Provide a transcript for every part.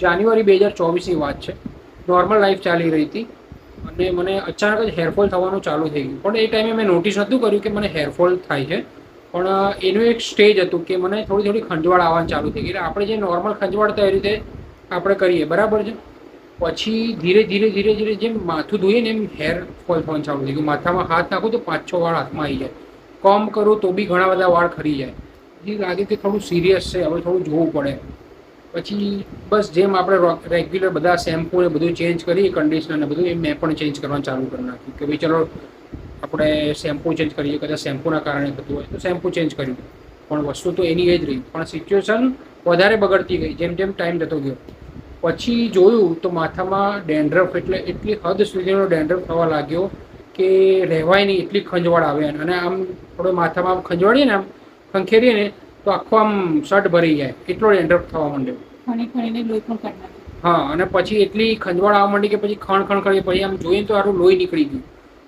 જાન્યુઆરી 2024ની વાત છે. Normal life ચાલી રહી હતી અને મને અચાનક જ હેરફોલ થવાનું ચાલુ થઈ ગયું. પણ એ ટાઈમે મેં નોટિસ નહોતું કર્યું કે મને હેરફોલ થાય છે. પણ એનું એક સ્ટેજ હતું કે મને થોડી થોડી ખંજવાળ આવવાની ચાલુ થઈ ગઈ. એટલે આપણે જે નોર્મલ ખંજવાળ થાય એ રીતે આપણે કરીએ, બરાબર છે. પછી ધીરે ધીરે ધીરે ધીરે જેમ માથું ધોઈએ ને એમ હેર ફોલ થવાનું ચાલુ થઈ ગયું. માથામાં હાથ નાખું તો 5-6 વાળ હાથમાં આવી જાય. કોમ કરું તો બી ઘણા બધા વાળ ખરી જાય. પછી લાગે કે થોડું સિરિયસ છે, હવે થોડું જોવું પડે. પછી બસ જેમ આપણે રેગ્યુલર બધા શેમ્પૂ ને બધું ચેન્જ કરીએ, કન્ડિશનર ને બધું, એ મેં પણ ચેન્જ કરવાનું ચાલુ કરી નાખ્યું કે ભાઈ ચલો આપણે શેમ્પૂ ચેન્જ કરીએ. કદાચ શેમ્પૂના કારણે થતું હોય તો શેમ્પૂ ચેન્જ કર્યું. પણ વસ્તુ તો એની એ જ રહી. પણ સિચ્યુએશન વધારે બગડતી ગઈ જેમ જેમ ટાઈમ જતો ગયો. પછી જોયું તો માથામાં ડેન્ડ્રફ, એટલે એટલી હદ સુધીનો ડેન્ડ્રફ થવા લાગ્યો કે રહેવાય નહીં, એટલી ખંજવાળ આવે. અને આમ થોડો માથામાં ખંજવાળીએ ને, આમ ખંખેરીએ ને તો આખો આમ શર્ટ ભરી જાય, એટલો ડેન્ડ્રફ થવા માંડ્યો. હા, અને પછી એટલી ખંજવાળ આવવા માંડી કે પછી ખણ કરી, પછી આમ જોઈએ તો સારું લોહી નીકળી ગયું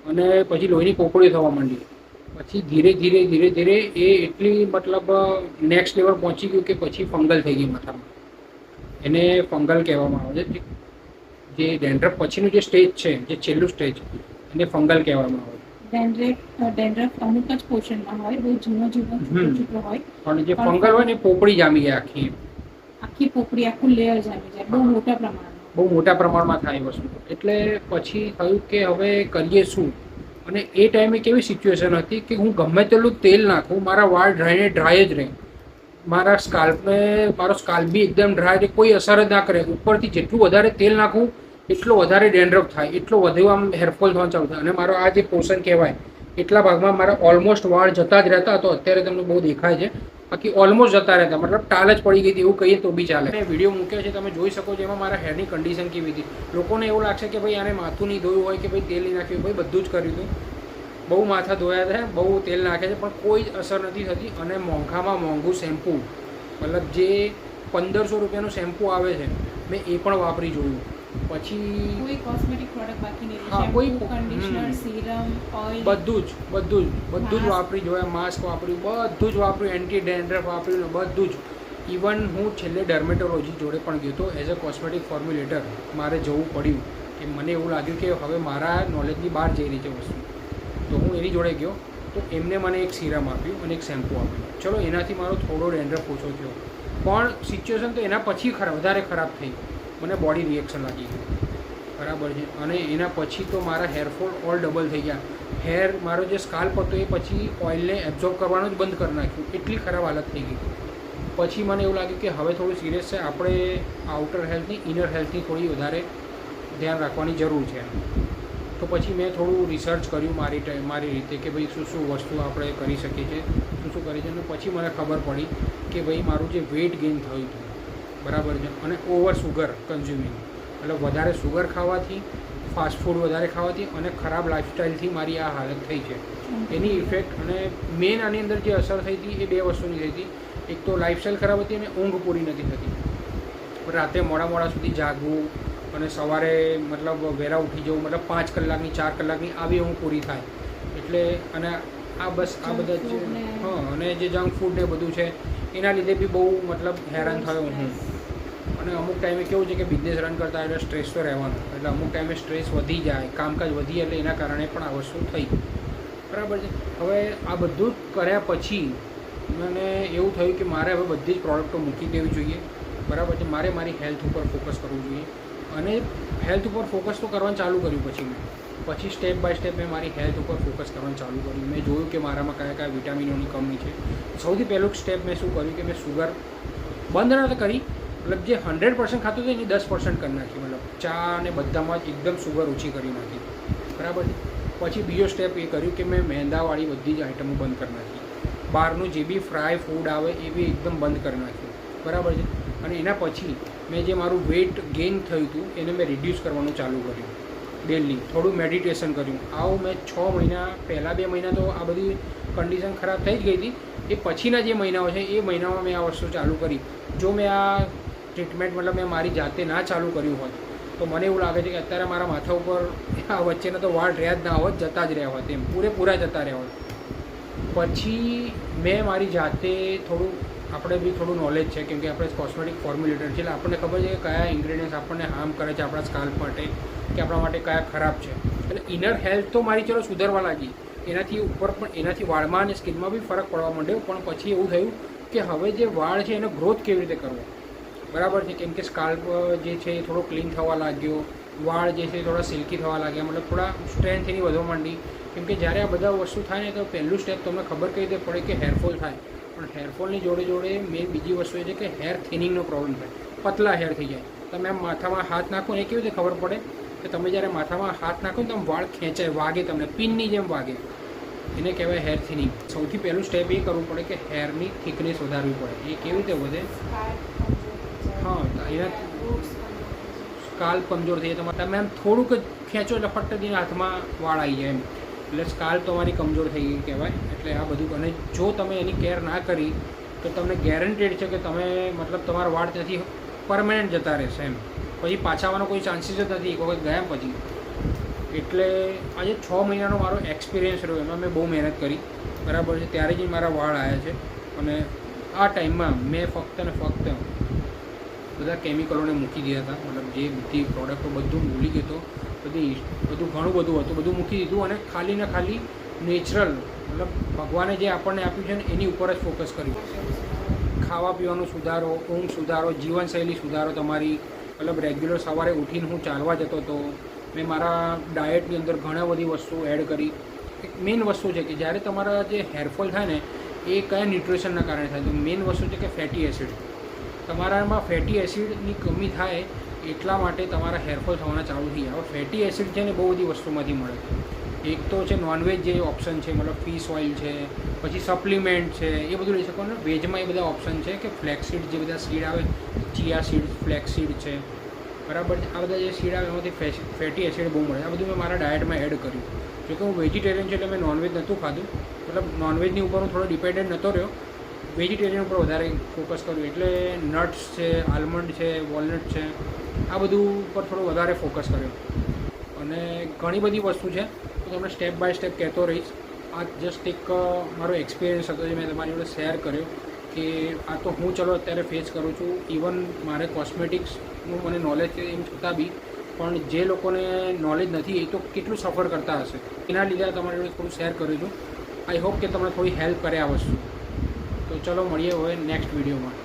અને પછી લોહીની પોપડી થવા માંડી. પછી ધીરે ધીરે ધીરે ધીરે એ એટલી મતલબ નેક્સ્ટ લેવલ પહોંચી ગયું કે પછી ફંગલ થઈ ગઈ માથામાં. એને ફંગલ કહેવામાં આવે છે. જે ડેન્ડ્રફ પછીનું જે સ્ટેજ છે, જે છેલ્લું સ્ટેજ, એને ફંગલ કહેવામાં આવે છે. ડેન્ડ્રફ અમુક જ પોર્શનમાં હોય, બહુ જૂનો છૂટો હોય. પણ જે ફંગલ હોય ને પોપડી જામી જાય, આખી પોપડી, આખું લેયર જામી જાય, બહુ મોટા પ્રમાણમાં. બહુ મોટા પ્રમાણમાં થાય વસ્તુ. એટલે પછી થયું કે હવે કરીએ શું. અને એ ટાઈમે કેવી સિચ્યુએશન હતી કે હું ગમે તેટલું તેલ નાખું, મારા વાળ ડ્રાય જ રહે. મારા મારો સ્કાલ્પ બી એકદમ ડ્રાય, કોઈ અસર જ ના કરે. ઉપરથી જેટલું વધારે તેલ નાખું એટલો વધારે ડેન્ડ્રફ થાય, એટલો વધુ આમ હેરફોલ થવાનું ચાલુ થાય. અને મારો આ જે પોર્શન કહેવાય, એટલા ભાગમાં મારા ઓલમોસ્ટ વાળ જતા જ રહેતા. તો અત્યારે તમને બહુ દેખાય છે, બાકી ઓલમોસ્ટ જતા રહેતા, મતલબ ટાલ જ પડી ગઈ હતી એવું કહીએ તો બી ચાલે. વિડીયો મૂક્યો છે, તમે જોઈ શકો છો. એમાં મારા હેરની કન્ડિશન કેવી હતી. લોકોને એવું લાગશે કે ભાઈ આને માથું નહીં ધોયું હોય કે ભાઈ તેલ નહીં નાખ્યું, ભાઈ બધું જ કર્યું હતું. બહુ માથા ધોયા છે, બહુ તેલ નાખે છે, પણ કોઈ જ અસર નથી થતી. અને મોંઘામાં મોંઘું શેમ્પૂ, મતલબ જે 1500 રૂપિયાનું શેમ્પૂ આવે છે, મેં એ પણ વાપરી જોયું. પછી કોઈ કોસ્મેટિક પ્રોડક્ટ બાકી નહીં, હા, કોઈ કન્ડિશનર, સીરમ, ઓઇલ, બધું જ વાપરી જોયા. માસ્ક વાપર્યું, બધું જ વાપર્યું, એન્ટી ડેન્ડ્રફ વાપર્યું, બધું જ. ઇવન હું છેલ્લે ડર્મેટોલોજી જોડે પણ ગયો હતો એઝ અ કોસ્મેટિક ફોર્મ્યુલેટર. મારે જવું પડ્યું કે મને એવું લાગ્યું કે હવે મારા નોલેજની બહાર જઈ રહી છે વસ્તુ. તો હું એની જોડે ગયો તો એમને મને એક સીરમ આપ્યું અને એક શેમ્પૂ આપ્યું. ચલો, એનાથી મારો થોડો ડેન્ડ્રફ ઓછો થયો. પણ સિચ્યુએશન તો એના પછી વધારે ખરાબ થઈ. મને બોડી રિએક્શન લાગી ગયું, બરાબર છે. અને એના પછી તો મારા હેરફોલ ઓલ ડબલ થઈ ગયા. મારો જે સ્કાલ્પ હતો એ પછી ઓઇલને એબ્ઝોર્બ કરવાનું જ બંધ કરી નાખ્યું. એટલી ખરાબ હાલત થઈ ગઈ. પછી મને એવું લાગ્યું કે હવે થોડું સિરિયસ છે, આપણે આઉટર હેલ્થની, ઇનર હેલ્થની થોડી વધારે ધ્યાન રાખવાની જરૂર છે. તો પછી મેં થોડું રિસર્ચ કર્યું મારી રીતે કે ભાઈ શું વસ્તુ આપણે કરી શકીએ છીએ, શું કરી છે. અને પછી મને ખબર પડી કે ભાઈ મારું જે વેઇટ ગેઇન થયું હતું, બરાબર છે, અને ઓવર સુગર કન્ઝ્યુમિંગ, મતલબ વધારે સુગર ખાવાથી, ફાસ્ટ ફૂડ વધારે ખાવાથી અને ખરાબ લાઇફસ્ટાઈલથી મારી આ હાલત થઈ છે. એની ઇફેક્ટ અને મેઇન આની અંદર જે અસર થઈ હતી એ બે વસ્તુની થઈ હતી. એક તો લાઇફસ્ટાઈલ ખરાબ હતી અને ઊંઘ પૂરી નથી થતી. રાતે મોડા સુધી જાગવું અને સવારે મતલબ વહેલા ઉઠી જવું, મતલબ 5 કલાકની 4 કલાકની આવી ઊંઘ પૂરી થાય. એટલે અને આ બધા જ, હા, અને જે જંક ફૂડ ને બધું છે એના લીધે બી બહુ મતલબ હેરાન થયો હું. અને અમુક ટાઈમે કેવું છે કે બિઝનેસ રન કરતા એટલે સ્ટ્રેસ તો રહેવાનો. એટલે અમુક ટાઈમે સ્ટ્રેસ વધી જાય, કામકાજ વધી, એટલે એના કારણે પણ આ વસ્તુ થઈ, બરાબર છે. હવે આ બધું કર્યા પછી મને એવું થયું કે મારે હવે બધી જ પ્રોડક્ટો મૂકી દેવી જોઈએ, બરાબર છે. મારે મારી હેલ્થ ઉપર ફોકસ કરવું જોઈએ. અને હેલ્થ ઉપર ફોકસ તો કરવાનું ચાલુ કર્યું. પછી સ્ટેપ બાય સ્ટેપ મેં મારી હેલ્થ ઉપર ફોકસ કરવાનું ચાલુ કર્યું. મેં જોયું કે મારામાં કયા વિટામિનોની કમી છે. સૌથી પહેલું સ્ટેપ મેં શું કર્યું કે મેં સુગર બંધ નથી કરી, મતલબ જે 100% ખાતું હતું એની 10% કરી નાખી. મતલબ ચા અને બધામાં જ એકદમ સુગર ઓછી કરી નાખી, બરાબર છે. પછી બીજો સ્ટેપ એ કર્યું કે મેં મેંદાવાળી બધી જ આઇટમો બંધ કરી નાખી. બહારનું જે બી ફ્રાય ફૂડ આવે એ બી એકદમ બંધ કરી નાખ્યું, બરાબર છે. અને એના પછી મેં જે મારું વેઇટ ગેઇન થયું હતું એને મેં રિડ્યુસ કરવાનું ચાલુ કર્યું. ડેલી થોડું મેડિટેશન કર્યું. આવું મેં 6 મહિના, પહેલાં 2 મહિના તો આ બધી કન્ડિશન ખરાબ થઈ જ ગઈ હતી. એ પછીના જે મહિનાઓ છે એ મહિનામાં મેં આ વસ્તુ ચાલુ કરી. જો મેં આ ટ્રીટમેન્ટ મતલબ મેં મારી જાતે ના ચાલુ કર્યું હોત તો મને એવું લાગે છે કે અત્યારે મારા માથા ઉપર આ વચ્ચેના તો વાળ રહ્યા જ ના હોત, જતા જ રહ્યા હોત, એમ પૂરેપૂરા જતા રહ્યા હોત. પછી મેં મારી જાતે થોડું આપણે બી થોડું નોલેજ છે, કેમ કે આપણે કોસ્મેટિક ફોર્મ્યુલેટર છે, એટલે આપણને ખબર છે કે કયા ઇન્ગ્રેડિયન્ટ્સ આપણને હાર્મ કરે છે આપણા સ્કાલ્પ માટે કે આપણા માટે કયા ખરાબ છે. એટલે ઇનર હેલ્થ તો મારી ચલો સુધારવા લાગી, એનાથી ઉપર પણ એનાથી વાળમાં અને સ્કિનમાં બી ફરક પડવા માંડ્યો. પણ પછી એવું થયું કે હવે જે વાળ છે એનો ગ્રોથ કેવી રીતે કરવો, બરાબર છે, કેમ કે સ્કાલ્પ જે છે એ થોડો ક્લીન થવા લાગ્યો, વાળ જે છે થોડા સિલ્કી થવા લાગ્યા, મતલબ થોડા સ્ટ્રેન્થ એની વધવા માંડી. કેમ કે જ્યારે આ બધા વસ્તુ થાય ને તો પહેલું સ્ટેપ તમને ખબર કઈ રીતે પડે કે હેરફોલ થાય. પણ હેરફોલની જોડે જોડે મેં બીજી વસ્તુ એ છે કે હેર થિનિંગનો પ્રોબ્લેમ થાય, પતલા હેર થઈ જાય. તમે આમ માથામાં હાથ નાખો ને એ કેવી રીતે ખબર પડે કે તમે જ્યારે માથામાં હાથ નાખો ને તો વાળ ખેંચાય, વાગે, તમને પિનની જેમ વાગે, એને કહેવાય હેર થિનિંગ. સૌથી પહેલું સ્ટેપ એ કરવું પડે કે હેરની થિકનેસ વધારવી પડે. એ કેવી રીતે વધે? હા, એના સ્કાલ્પ કમજોર થઈ જાય. તમે આમ થોડુંક જ ખેંચો એટલે ફટ દઈને હાથમાં વાળ આવી જાય એમ, એટલે સ્કાલ્પ તમારી કમજોર થઈ ગઈ કહેવાય. એટલે આ બધું, અને જો તમે એની કેર ના કરી તો તમને ગેરંટેડ છે કે તમે મતલબ તમારા વાળ ત્યાંથી પરમેનન્ટ જતા રહેશે એમ, પછી પાછા આવવાનો કોઈ ચાન્સીસ જ નથી એક વખત ગયા પછી. એટલે આજે 6 મહિનાનો મારો એક્સપિરિયન્સ રહ્યો, એમાં મેં બહુ મહેનત કરી, બરાબર છે. ત્યારે જ મારા વાળ આવ્યા છે. અને આ ટાઈમમાં મેં ફક્ત ને ફક્ત બધા કેમિકલોને મૂકી દીધા હતા, મતલબ જે બધી પ્રોડક્ટો બધું ભૂલી ગયો હતો, બધું ઘણું બધું હતું, બધું મૂકી દીધું અને ખાલી ને ખાલી નેચરલ, મતલબ ભગવાને જે આપણને આપ્યું છે ને એની ઉપર જ ફોકસ કર્યું. ખાવા પીવાનું સુધારો, ઊંઘ સુધારો, જીવનશૈલી સુધારો તમારી, મતલબ રેગ્યુલર સવારે ઉઠીને હું ચાલવા જતો હતો. મેં મારા ડાયટની અંદર ઘણા બધી વસ્તુ એડ કરી. એક મેઇન વસ્તુ છે કે જ્યારે તમારા જે હેરફોલ થાય ને એ કયા ન્યુટ્રિશનના કારણે થાય, તો મેઇન વસ્તુ છે કે ફેટી એસિડ. તમારામાં ફેટી એસિડની કમી થાય એટલા માટે તમારા હેરફોલ થવાના ચાલુ થઈ જાય. હવે ફેટી એસિડ છે ને બહુ બધી વસ્તુમાંથી મળે છે. એક તો છે નોનવેજ જે ઓપ્શન છે, મતલબ ફિશ ઓઇલ છે, પછી સપ્લિમેન્ટ છે, એ બધું લઈ શકો ને. વેજમાં એ બધા ઓપ્શન છે કે ફ્લેક્સીડ, જે બધા સીડ આવે, ચિયા સીડ, ફ્લેક્સીડ છે, બરાબર છે. આ બધા જે સીડ આવે એમાંથી ફેટી એસિડ બહુ મળે. આ બધું મેં મારા ડાયટમાં એડ કર્યું. જોકે હું વેજીટેરિયન છું એટલે મેં નોનવેજ નહોતું ખાધું, મતલબ નોનવેજની ઉપર હું થોડો ડિપેન્ડન્ટ નહોતો રહ્યો, વેજીટેરિયન ઉપર વધારે ફોકસ કર્યું. એટલે નટ્સ છે, આલમંડ છે, વોલનટ છે, આ બધું ઉપર થોડો વધારે ફોકસ કર્યો. અને ઘણી બધી વસ્તુ છે, તો તમને સ્ટેપ બાય સ્ટેપ કહેતો રહીશ. આ જસ્ટ એક મારો એક્સપિરિયન્સ હતો જે મેં તમારી જોડે શેર કર્યો કે આ તો હું ચલો અત્યારે ફેસ કરું છું. ઇવન મારે કોસ્મેટિક્સનું મને નોલેજ છે એમ છતાં બી, પણ જે લોકોને નોલેજ નથી એ તો કેટલું સફર કરતા હશે. એના લીધે તમારી જોડે થોડું શેર કર્યું છું. આઈ હોપ કે તમને થોડી હેલ્પ કરે આ વસ્તુ. તો ચલો મળીએ હવે નેક્સ્ટ વિડીયોમાં.